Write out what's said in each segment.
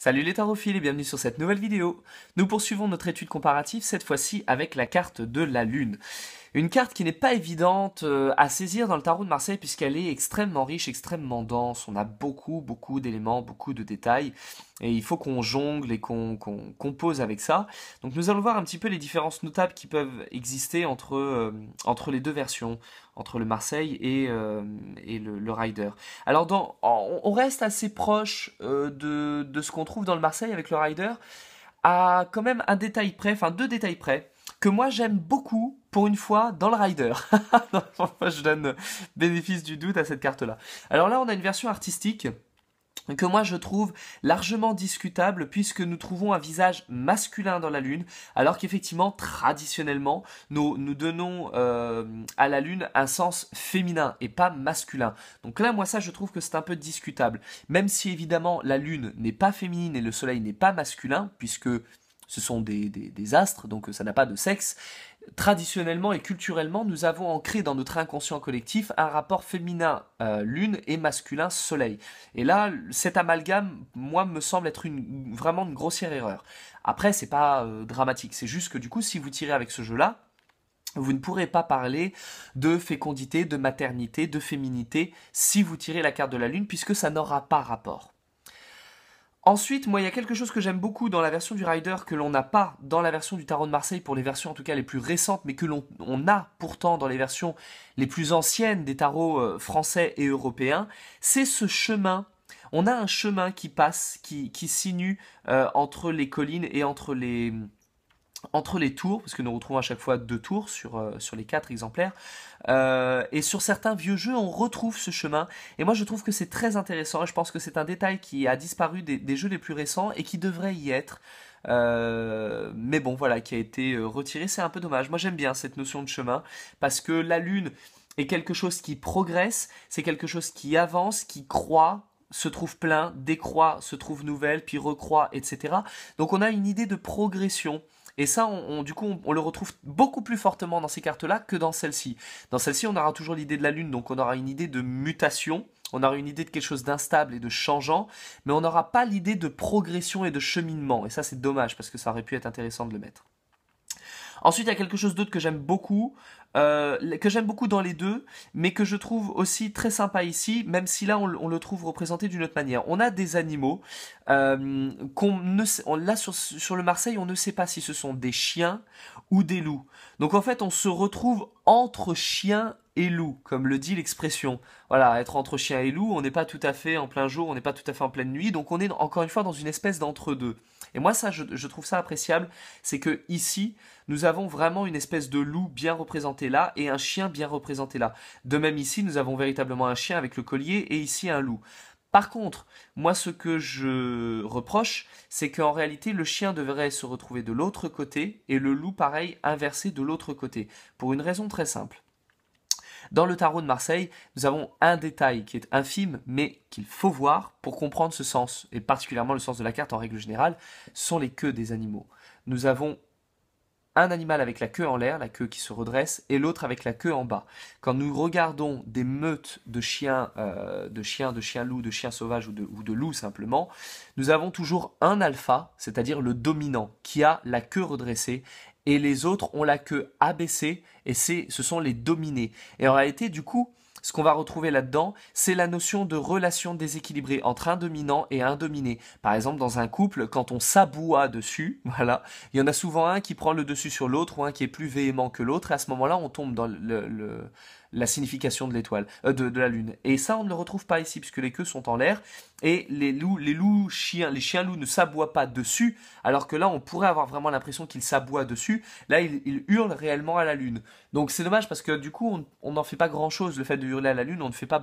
Salut les tarophiles et bienvenue sur cette nouvelle vidéo. Nous poursuivons notre étude comparative, cette fois-ci avec la carte de la Lune. Une carte qui n'est pas évidente à saisir dans le tarot de Marseille puisqu'elle est extrêmement riche, extrêmement dense. On a beaucoup d'éléments, beaucoup de détails et il faut qu'on jongle et qu'on compose avec ça. Donc nous allons voir un petit peu les différences notables qui peuvent exister entre les deux versions, entre le Marseille et le Rider. Alors on reste assez proche de ce qu'on trouve dans le Marseille avec le Rider, à quand même un détail près, enfin deux détails près, que moi j'aime beaucoup pour une fois dans le Rider. Moi je donne bénéfice du doute à cette carte-là. Alors là on a une version artistique que moi je trouve largement discutable puisque nous trouvons un visage masculin dans la Lune, alors qu'effectivement traditionnellement nous donnons à la Lune un sens féminin et pas masculin. Donc là moi ça je trouve que c'est un peu discutable, même si évidemment la Lune n'est pas féminine et le Soleil n'est pas masculin puisque ce sont des astres, donc ça n'a pas de sexe. Traditionnellement et culturellement, nous avons ancré dans notre inconscient collectif un rapport féminin lune et masculin soleil. Et là, cet amalgame, moi, me semble être vraiment une grossière erreur. Après, c'est pas dramatique, c'est juste que du coup, si vous tirez avec ce jeu-là, vous ne pourrez pas parler de fécondité, de maternité, de féminité si vous tirez la carte de la lune, puisque ça n'aura pas rapport. Ensuite, moi, il y a quelque chose que j'aime beaucoup dans la version du Rider que l'on n'a pas dans la version du Tarot de Marseille, pour les versions en tout cas les plus récentes, mais que l'on a pourtant dans les versions les plus anciennes des tarots français et européens, c'est ce chemin. On a un chemin qui passe, qui sinue entre les collines et entre les tours, parce que nous retrouvons à chaque fois 2 tours sur les 4 exemplaires, et sur certains vieux jeux on retrouve ce chemin, et moi je trouve que c'est très intéressant, et je pense que c'est un détail qui a disparu des jeux les plus récents, et qui devrait y être, mais bon voilà, qui a été retiré, c'est un peu dommage. Moi j'aime bien cette notion de chemin, parce que la Lune est quelque chose qui progresse, c'est quelque chose qui avance, qui croît, se trouve plein, décroît, se trouve nouvelle, puis recroît, etc. Donc on a une idée de progression. Et ça, du coup, on le retrouve beaucoup plus fortement dans ces cartes-là que dans celle-ci. Dans celle-ci, on aura toujours l'idée de la Lune, donc on aura une idée de mutation, on aura une idée de quelque chose d'instable et de changeant, mais on n'aura pas l'idée de progression et de cheminement. Et ça, c'est dommage, parce que ça aurait pu être intéressant de le mettre. Ensuite, il y a quelque chose d'autre que j'aime beaucoup dans les deux, mais que je trouve aussi très sympa ici, même si là on le trouve représenté d'une autre manière. On a des animaux là sur le Marseille, on ne sait pas si ce sont des chiens ou des loups. Donc en fait, on se retrouve entre chiens et loups, comme le dit l'expression. Voilà, être entre chien et loup, on n'est pas tout à fait en plein jour, on n'est pas tout à fait en pleine nuit, donc on est encore une fois dans une espèce d'entre-deux. Et moi ça, je trouve ça appréciable, c'est que ici, nous avons vraiment une espèce de loup bien représenté là, et un chien bien représenté là. De même ici, nous avons véritablement un chien avec le collier, et ici un loup. Par contre, moi ce que je reproche, c'est qu'en réalité le chien devrait se retrouver de l'autre côté, et le loup pareil, inversé de l'autre côté. Pour une raison très simple. Dans le tarot de Marseille, nous avons un détail qui est infime, mais qu'il faut voir pour comprendre ce sens, et particulièrement le sens de la carte en règle générale, sont les queues des animaux. Nous avons un animal avec la queue en l'air, la queue qui se redresse, et l'autre avec la queue en bas. Quand nous regardons des meutes de chiens loups, de chiens sauvages ou de loups simplement, nous avons toujours un alpha, c'est-à-dire le dominant, qui a la queue redressée, et les autres ont la queue abaissée, et ce sont les dominés. Et en réalité, du coup, ce qu'on va retrouver là-dedans, c'est la notion de relation déséquilibrée entre un dominant et un dominé. Par exemple, dans un couple, quand on s'aboie dessus, voilà, il y en a souvent un qui prend le dessus sur l'autre, ou un qui est plus véhément que l'autre, et à ce moment-là, on tombe dans la signification de l'étoile, de la lune. Et ça, on ne le retrouve pas ici, puisque les queues sont en l'air, et les chiens loups ne s'aboient pas dessus, alors que là, on pourrait avoir vraiment l'impression qu'ils s'aboient dessus. Là, ils hurlent réellement à la lune. Donc c'est dommage, parce que du coup, on n'en fait pas grand-chose. Le fait de hurler à la lune, on ne fait pas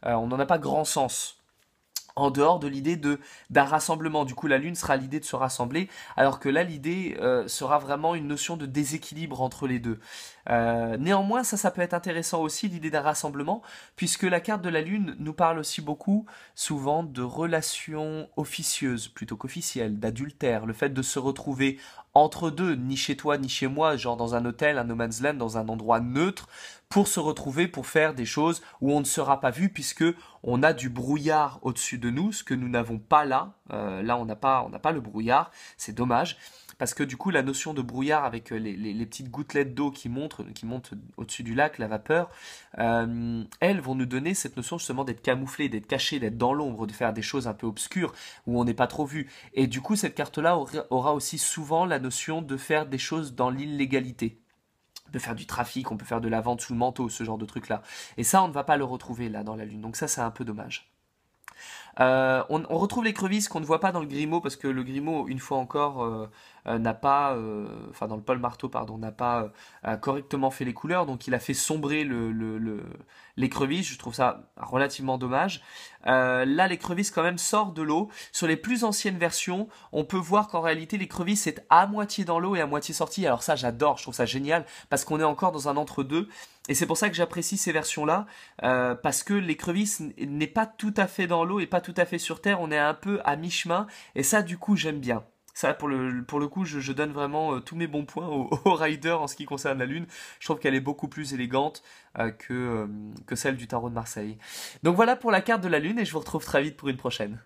on n'en a pas grand sens. En dehors de l'idée d'un rassemblement. Du coup, la Lune sera l'idée de se rassembler, alors que là, l'idée sera vraiment une notion de déséquilibre entre les deux. Néanmoins, ça peut être intéressant aussi, l'idée d'un rassemblement, puisque la carte de la Lune nous parle aussi beaucoup, souvent, de relations officieuses, plutôt qu'officielles, d'adultère, le fait de se retrouver entre deux, ni chez toi, ni chez moi, genre dans un hôtel, un no man's land, dans un endroit neutre, pour se retrouver, pour faire des choses où on ne sera pas vu puisque on a du brouillard au-dessus de nous, ce que nous n'avons pas là. Là, on n'a pas le brouillard, c'est dommage. Parce que du coup, la notion de brouillard avec les petites gouttelettes d'eau qui montent au-dessus du lac, la vapeur, elles vont nous donner cette notion justement d'être camouflé, d'être caché, d'être dans l'ombre, de faire des choses un peu obscures où on n'est pas trop vu. Et du coup, cette carte-là aura aussi souvent la notion de faire des choses dans l'illégalité. De faire du trafic, on peut faire de la vente sous le manteau, ce genre de truc-là. Et ça, on ne va pas le retrouver là dans la Lune. Donc ça, c'est un peu dommage. On retrouve l'écrevisse qu'on ne voit pas dans le Grimaud parce que le Grimaud, une fois encore, n'a pas, enfin dans le Paul Marteau, pardon, n'a pas correctement fait les couleurs, donc il a fait sombrer l'écrevisse. Je trouve ça relativement dommage. Là, l'écrevisse quand même sort de l'eau. Sur les plus anciennes versions, on peut voir qu'en réalité l'écrevisse est à moitié dans l'eau et à moitié sortie. Alors ça, j'adore, je trouve ça génial parce qu'on est encore dans un entre-deux. Et c'est pour ça que j'apprécie ces versions-là, parce que l'écrevisse n'est pas tout à fait dans l'eau et pas tout à fait sur terre, on est un peu à mi-chemin, et ça du coup j'aime bien. Ça pour le coup je donne vraiment tous mes bons points au Rider en ce qui concerne la Lune. Je trouve qu'elle est beaucoup plus élégante que celle du tarot de Marseille. Donc voilà pour la carte de la Lune et je vous retrouve très vite pour une prochaine.